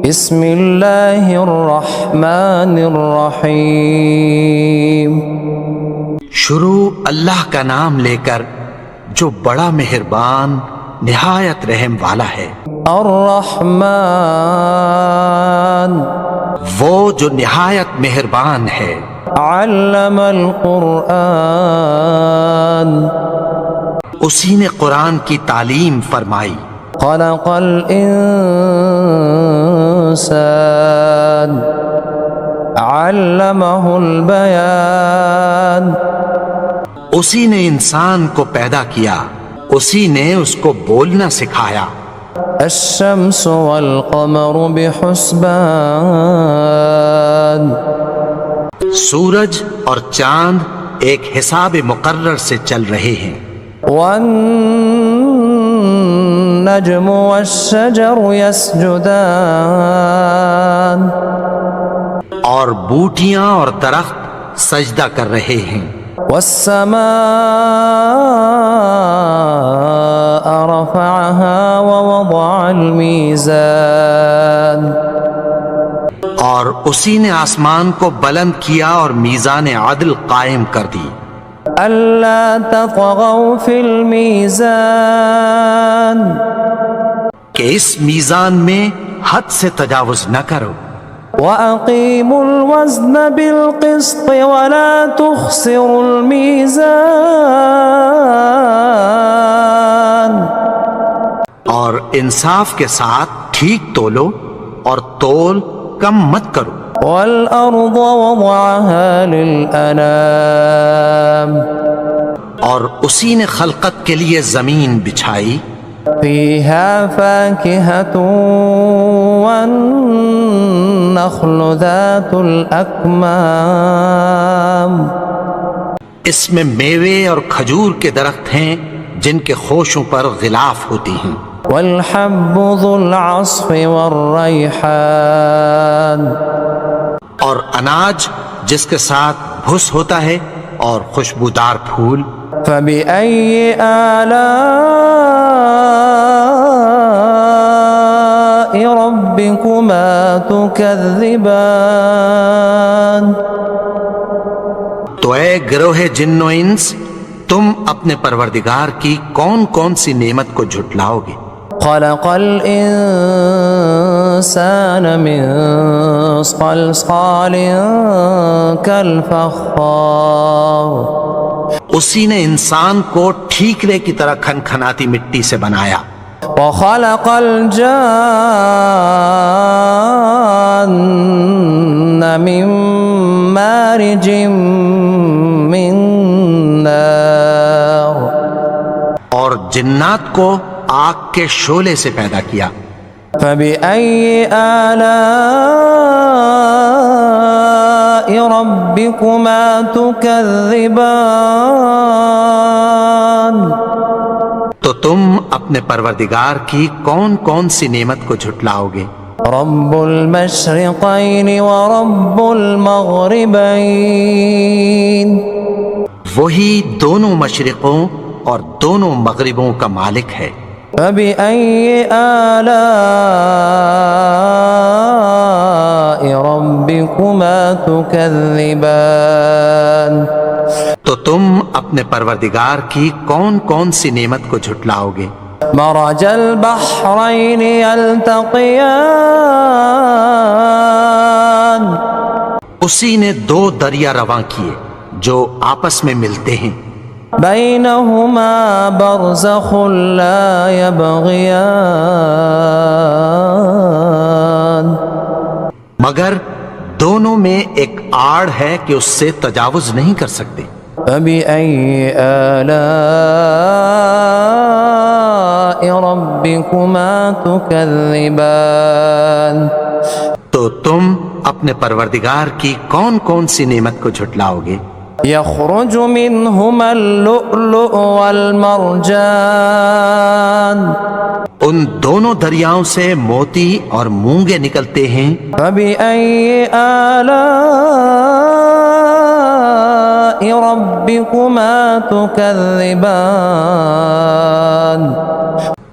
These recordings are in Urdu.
بسم اللہ الرحمن الرحیم شروع اللہ کا نام لے کر جو بڑا مہربان نہایت رحم والا ہے۔ الرحمن وہ جو نہایت مہربان ہے۔ علم القرآن اسی نے قرآن کی تعلیم فرمائی۔ خلق الانسان علمہ البیان اسی نے انسان کو پیدا کیا، اسی نے اس کو بولنا سکھایا۔ الشمس والقمر بحسبان سورج اور چاند ایک حساب مقرر سے چل رہے ہیں۔ والنجم والشجر يسجدان اور بوٹیاں اور درخت سجدہ کر رہے ہیں۔ والسماء رفعها ووضع الميزان اور اسی نے آسمان کو بلند کیا اور میزان عدل قائم کر دی۔ ألا تطغوا في الميزان کہ اس میزان میں حد سے تجاوز نہ کرو۔ وأقيموا الوزن بالقسط ولا تخسروا الميزان اور انصاف کے ساتھ ٹھیک تولو اور تول کم مت کرو۔ والأرض وضعها للأنام اور اسی نے خلقت کے لیے زمین بچھائی۔ فيها فاكهة والنخل ذات الأكمام اس میں میوے اور کھجور کے درخت ہیں جن کے خوشوں پر غلاف ہوتی ہیں۔ والحب ذو العصف والريحان اور اناج جس کے ساتھ بھس ہوتا ہے اور خوشبودار پھول۔ فبأي آلاء ربكما تكذبان تو اے گروہ جن و انس، تم اپنے پروردگار کی کون کون سی نعمت کو جھٹلاؤ گے؟ خلق الإنسان من صلصال كالفخار اسی نے انسان کو ٹھیکرے کی طرح کھنکھناتی مٹی سے بنایا۔ وخلق الجان من مارج من نار اور جنات کو آگ کے شعلے سے پیدا کیا۔ فبأي آلاء ربكما تكذبان تو تم اپنے پروردگار کی کون کون سی نعمت کو جھٹلاؤ گے؟ رب المشرقين ورب المغربين وہی دونوں مشرقوں اور دونوں مغربوں کا مالک ہے۔ فبأي آلاء ربكما تكذبان تو تم اپنے پروردگار کی کون کون سی نعمت کو جھٹلاؤ گے؟ مرج البحرين يلتقيان اسی نے دو دریا رواں کیے جو آپس میں ملتے ہیں۔ بينهما برزخ لا يبغيان مگر دونوں میں ایک آڑ ہے کہ اس سے تجاوز نہیں کر سکتے۔ فبأي آلاء ربكما تكذبان تو تم اپنے پروردگار کی کون کون سی نعمت کو جھٹلاؤ گے؟ يخرج منهما اللؤلؤ والمرجان ان دونوں دریاؤں سے موتی اور مونگے نکلتے ہیں۔ فبأي آلاء ربكما تكذبان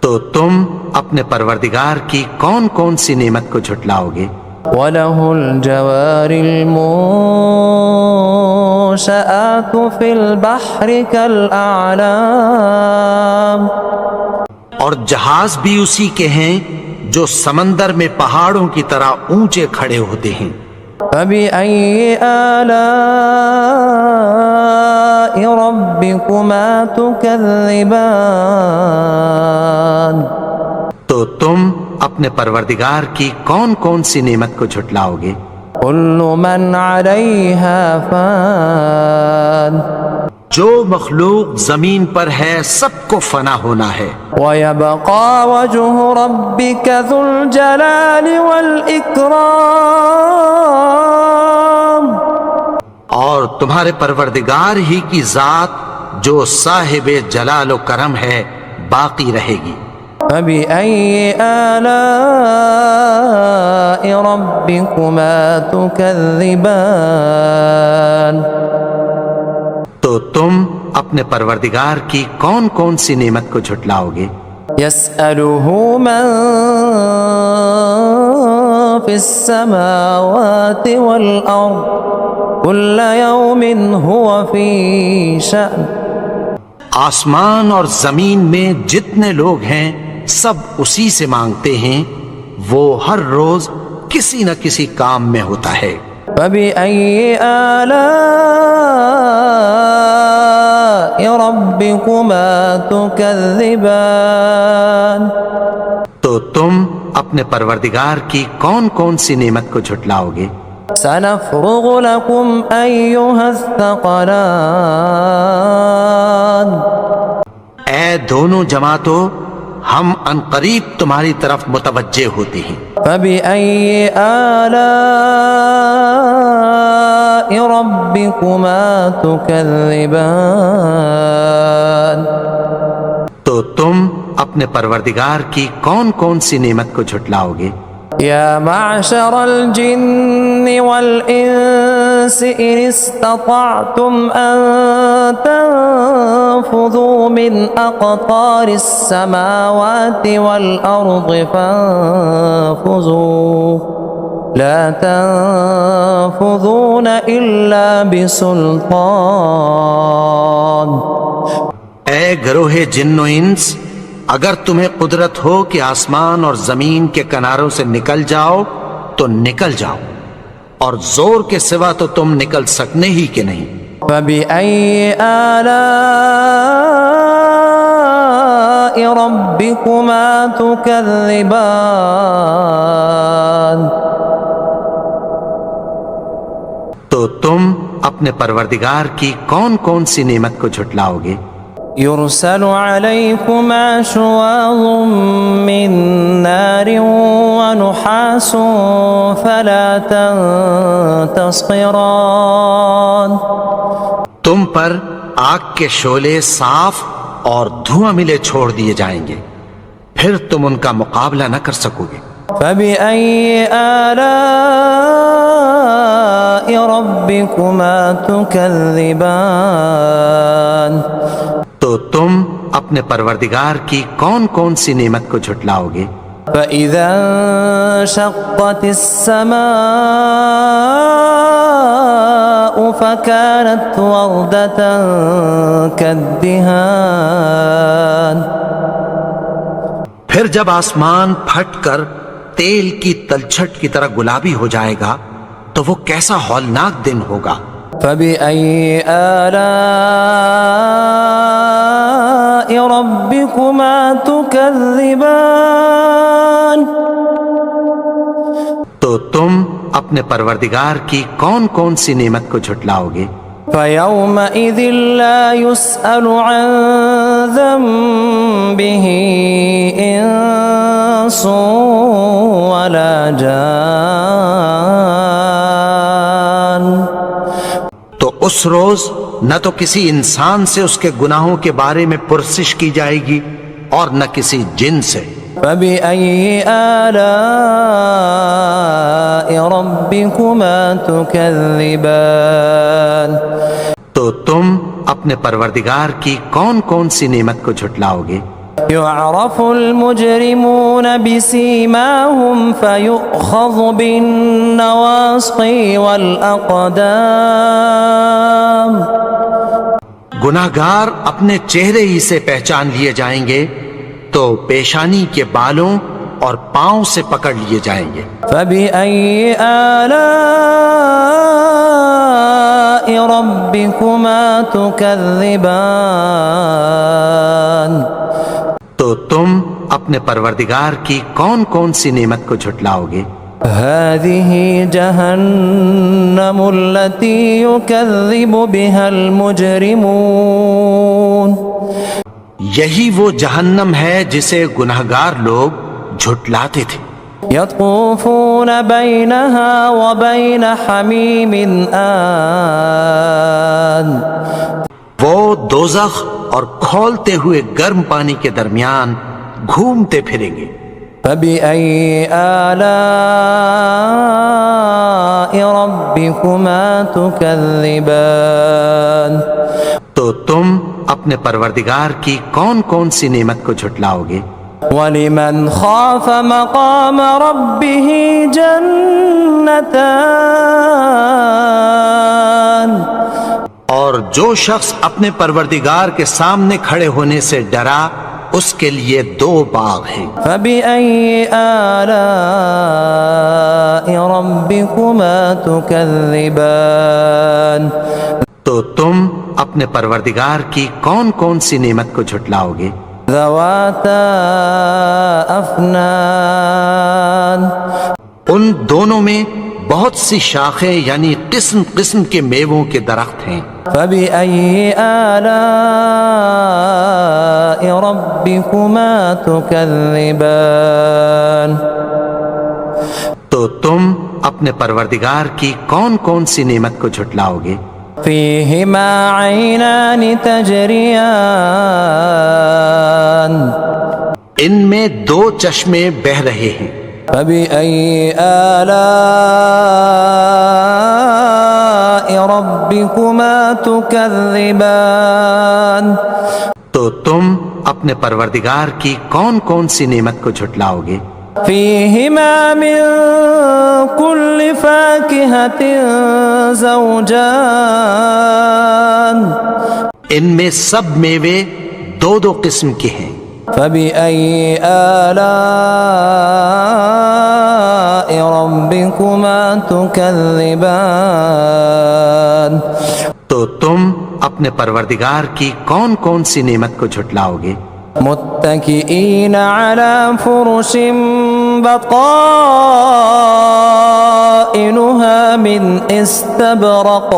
تو تم اپنے پروردگار کی کون کون سی نعمت کو جھٹلاؤ گے؟ وَلَهُ الْجَوَارِ الْمُنشَآتُ فِي الْبَحْرِ كَالْأَعْلَامِ، اور جہاز بھی اسی کے ہیں جو سمندر میں پہاڑوں کی طرح اونچے کھڑے ہوتے ہیں۔ فَبِأَيِّ آلَاءِ رَبِّكُمَا تُكَذِّبَانِ، تو تم اپنے پروردگار کی کون کون سی نعمت کو جھٹلاؤ گے؟ كُلُّ مَنْ عَلَيْهَا فَانٍ، جو مخلوق زمین پر ہے سب کو فنا ہونا ہے، وَيَبْقَى وَجْهُ رَبِّكَ ذُو الْجَلَالِ وَالْإِكْرَامِ، اور تمہارے پروردگار ہی کی ذات جو صاحب جلال و کرم ہے باقی رہے گی۔ فَبِأَيِّ آلَاءِ رَبِّكُمَا تُكَذِّبَانِ، تو تم اپنے پروردگار کی کون کون سی نعمت کو جھٹلاؤ گے؟ يَسْأَلُهُ مَن فِي السَّمَاوَاتِ وَالْأَرْضِ كُلَّ يَوْمٍ هُوَ فِي شَأْنٍ، آسمان اور زمین میں جتنے لوگ ہیں سب اسی سے مانگتے ہیں، وہ ہر روز کسی نہ کسی کام میں ہوتا ہے۔ فَبِأَيِّ آلَاءِ رَبِّكُمَا تُكَذِّبَانِ، تو تم اپنے پروردگار کی کون کون سی نعمت کو جھٹلاؤ گے؟ سَنَفْرُغُ لَكُمْ أَيُّهَ الثَّقَلَانِ، اے دونوں جماعتوں، ہم عنقریب تمہاری طرف متوجہ ہوتے ہیں۔ فَبِأَيِّ آلَاءِ رَبِّكُمَا تُكَذِّبَانِ، تو تم اپنے پروردگار کی کون کون سی نعمت کو جھٹلاؤ گے؟ يا معشر الجن والإنس إن استطعتم أن تنفذوا من أقطار السماوات والأرض فانفذوا لا تنفذون إلا بسلطان۔ اے گروہ جن و انس، اگر تمہیں قدرت ہو کہ آسمان اور زمین کے کناروں سے نکل جاؤ تو نکل جاؤ، اور زور کے سوا تو تم نکل سکنے ہی کہ نہیں۔ فَبِأَيِّ آلَاءِ رَبِّكُمَا تُكَذِّبَانِ، تو تم اپنے پروردگار کی کون کون سی نعمت کو جھٹلاؤ گے؟ يرسل عليكما شواظ من نار ونحاس فلا تنتصران، تم پر آگ کے شعلے صاف اور دھواں ملے چھوڑ دیے جائیں گے، پھر تم ان کا مقابلہ نہ کر سکو گے۔ فَبِأَيِّ آلَاءِ رَبِّكُمَا تُكَذِّبَانِ، تو تم اپنے پروردگار کی کون کون سی نعمت کو جھٹلاؤ گے؟ فَإِذَا انشَقَّتِ السَّمَاءُ فَكَانَتْ وَرْدَةً كَالدِّهَانِ، پھر جب آسمان پھٹ کر تیل کی تلچھٹ کی طرح گلابی ہو جائے گا تو وہ کیسا ہولناک دن ہوگا۔ فَبِأَيِّ آلَاءِ رَبِّكُمَا تُكَذِّبَانِ، تو تم اپنے پروردگار کی کون کون سی نعمت کو جھٹلاؤ گے؟ فَيَوْمَئِذٍ لَا يُسْأَلُ عَنْ ذَنبِهِ إِنسٌ وَلَا جَانٌ، تو اس روز نہ تو کسی انسان سے اس کے گناہوں کے بارے میں پرسش کی جائے گی اور نہ کسی جن سے۔ فَبِأَيِّ آلَاءِ رَبِّكُمَا تُكَذِّبَانِ، تو تم اپنے پروردگار کی کون کون سی نعمت کو جھٹلاؤ گے؟ يعرف المجرمون بسيماهم فيؤخذ بالنواصي والأقدام گناہگار اپنے چہرے ہی سے پہچان لیے جائیں گے تو پیشانی کے بالوں اور پاؤں سے پکڑ لیے جائیں گے۔ فبأي آلاء ربكما تكذبان تو تم اپنے پروردگار کی کون کون سی نعمت کو جھٹلاؤ گے؟ هذه جهنم التي يكذب بها المجرمون یہی وہ جہنم ہے جسے گناہگار لوگ جھٹلاتے تھے۔ يطوفون بينها وبين حميم آن وہ دوزخ اور کھولتے ہوئے گرم پانی کے درمیان گھومتے پھریں گے۔ فبأي آلاء ربكما تكذبان تو تم اپنے پروردگار کی کون کون سی نعمت کو جھٹلاؤ گے؟ وَلِمَنْ خَافَ مَقَامَ رَبِّهِ جَنَّتَانِ اور جو شخص اپنے پروردگار کے سامنے کھڑے ہونے سے ڈرا اس کے لیے 2 باغ ہیں۔ فَبِأَيِّ آلَاءِ رَبِّكُمَا تُكَذِّبَانِ تو تم اپنے پروردگار کی کون کون سی نعمت کو جھٹلاؤ گے؟ ذَوَاتَا أَفْنَانٍ ان دونوں میں بہت سی شاخیں یعنی قسم قسم کے میووں کے درخت ہیں۔ فَبِأَيِّ آلَاءِ رَبِّكُمَا تُكَذِّبَانِ تو تم اپنے پروردگار کی کون کون سی نعمت کو جھٹلاؤ گے؟ فِيهِمَا عَيْنَانِ تَجْرِيَانِ ان میں 2 چشمے بہہ رہے ہیں۔ فَبِأَيِّ آلَاءِ رَبِّكُمَا تُكَذِّبَانِ تو تم اپنے پروردگار کی کون کون سی نعمت کو جھٹلاؤ گے؟ فِيهِمَا مِن كُلِّ فَاكِهَةٍ زَوْجَانِ ان میں سب میوے 2 قسم کے ہیں۔ فَبِأَيِّ آلَاءِ رَبِّكُمَا تُكَذِّبَانِ تو تم اپنے پروردگار کی کون کون سی نعمت کو جھٹلاؤ گے؟ متكئين على فرش بطائنها من استبرق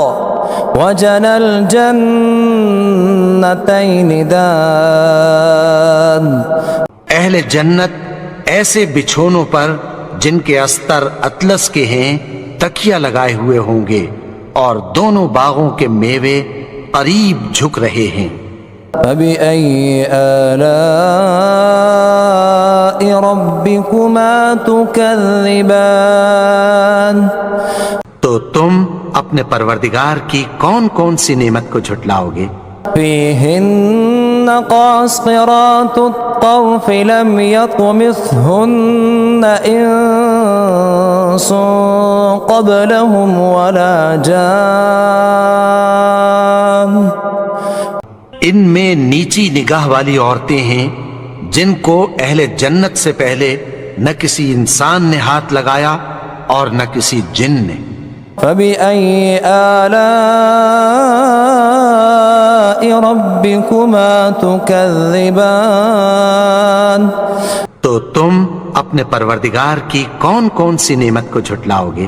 وجنى الجنتين دان اہل جنت ایسے بچھونوں پر جن کے استر اطلس کے ہیں تکیہ لگائے ہوئے ہوں گے اور دونوں باغوں کے میوے قریب جھک رہے ہیں۔ فَبِأَيِّ آلَاءِ رَبِّكُمَا تُكَذِّبَانِ تو تم اپنے پروردگار کی کون کون سی نعمت کو جھٹلاؤ گے؟ فِيهِنَّ قَاصِرَاتُ الطَّرْفِ لَمْ يَطْمِثْهُنَّ إِنسٌ قَبْلَهُمْ وَلَا جَانٌّ ان میں نیچی نگاہ والی عورتیں ہیں جن کو اہل جنت سے پہلے نہ کسی انسان نے ہاتھ لگایا اور نہ کسی جن نے۔ فَبِأَيِّ آلَاءِ رَبِّكُمَا تُكَذِّبَانِ تو تم اپنے پروردگار کی کون کون سی نعمت کو جھٹلاؤ گے؟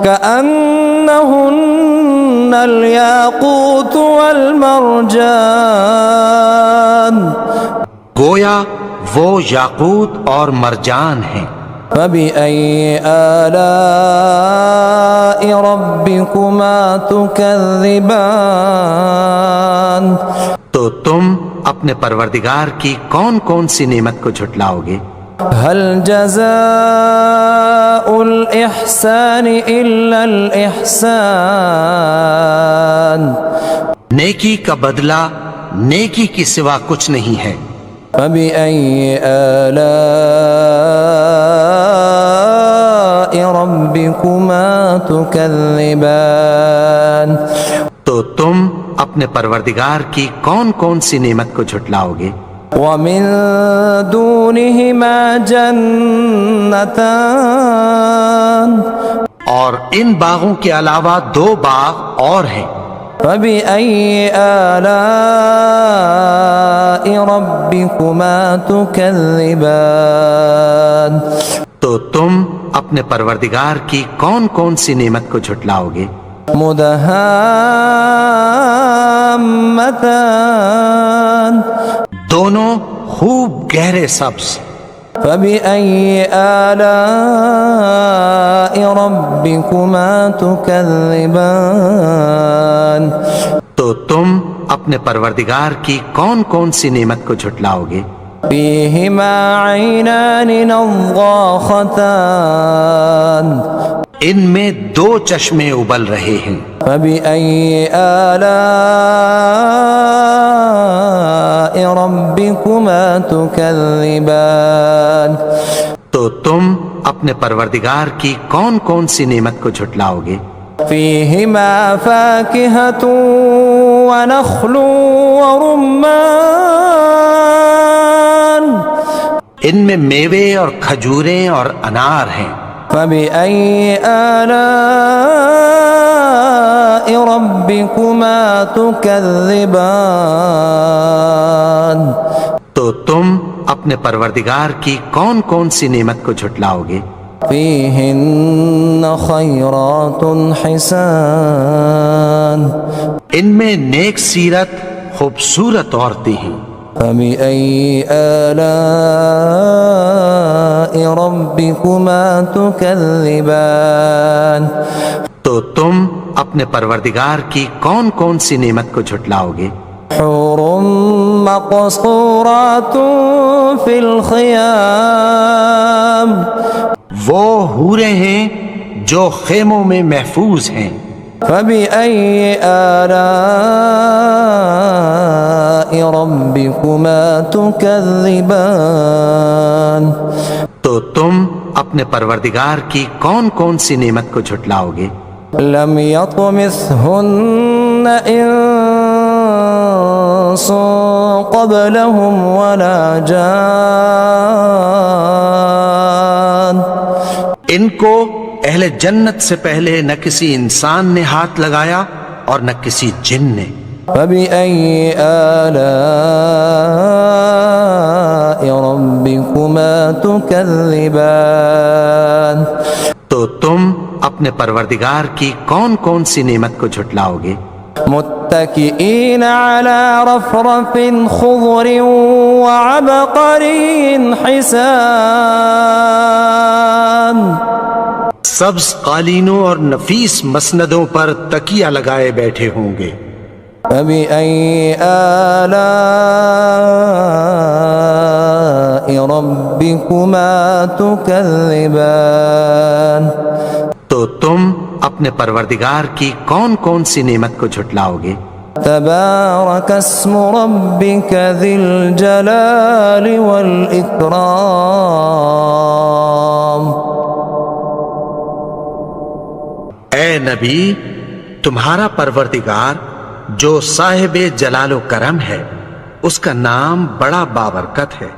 كأنهن الياقوت والمرجان گویا وہ یاقوت اور مرجان ہیں۔ فَبِأَيِّ آلَاءِ رَبِّكُمَا تُكَذِّبَانِ تو تم اپنے پروردگار کی کون کون سی نعمت کو جھٹلاؤ گے؟ هل جزاء الإحسان إلا الإحسان نیکی کا بدلہ نیکی کی سوا کچھ نہیں ہے۔ فبأي آلاء ربكما تكذبان تو تم اپنے پروردگار کی کون کون سی نعمت کو جھٹلاؤ گے؟ ومن دونهما جنتان اور ان باغوں کے علاوہ 2 باغ اور ہیں۔ فبأي آلاء ربكما تكذبان تو تم اپنے پروردگار کی کون کون سی نعمت کو جھٹلاؤ گے؟ مدہامتان دونوں خوب گہرے سبز۔ فبأي آلاء ربكما تكذبان تو تم اپنے پروردگار کی کون کون سی نعمت کو جھٹلاؤ گے؟ فيهما عينان نضاختان ان میں 2 چشمے ابل رہے ہیں۔ فبأي آلاء ربكما تكذبان تو تم اپنے پروردگار کی کون کون سی نعمت کو جھٹلاؤ گے؟ فيهما فاكهة ونخل ورمان ان میں میوے اور کھجوریں اور انار ہیں۔ فبأي آلاء ربكما تكذبان تو تم اپنے پروردگار کی کون کون سی نعمت کو جھٹلاؤ گے؟ فيهن خيرات حسان ان میں نیک سیرت خوبصورت عورتیں ہیں۔ فبأي آلاء ربكما تكذبان تو تم اپنے پروردگار کی کون کون سی نعمت کو جھٹلاؤ گے؟ حور مقصورات في الخيام وہ حوریں ہیں جو خیموں میں محفوظ ہیں۔ فبأي آلاء ربكما تكذبان تو تم اپنے پروردگار کی کون کون سی نعمت کو جھٹلاؤ گے؟ لم يطمثهن إنس قبلهم ولا جان ان کو اہل جنت سے پہلے نہ کسی انسان نے ہاتھ لگایا اور نہ کسی جن نے۔ فبأي آلاء ربكما تكذبان تو تم اپنے پروردگار کی کون کون سی نعمت کو جھٹلاؤ گے؟ متكئين على رفرف خضر وعبقري حسان سبز قالینوں اور نفیس مسندوں پر تکیہ لگائے بیٹھے ہوں گے۔ فبأي آلاء ربكما تكذبان تو تم اپنے پروردگار کی کون کون سی نعمت کو جھٹلاؤ گے؟ تبارك اسم ربك ذي الجلال والإكرام اے نبی، تمہارا پروردگار جو صاحب جلال و کرم ہے، اس کا نام بڑا بابرکت ہے۔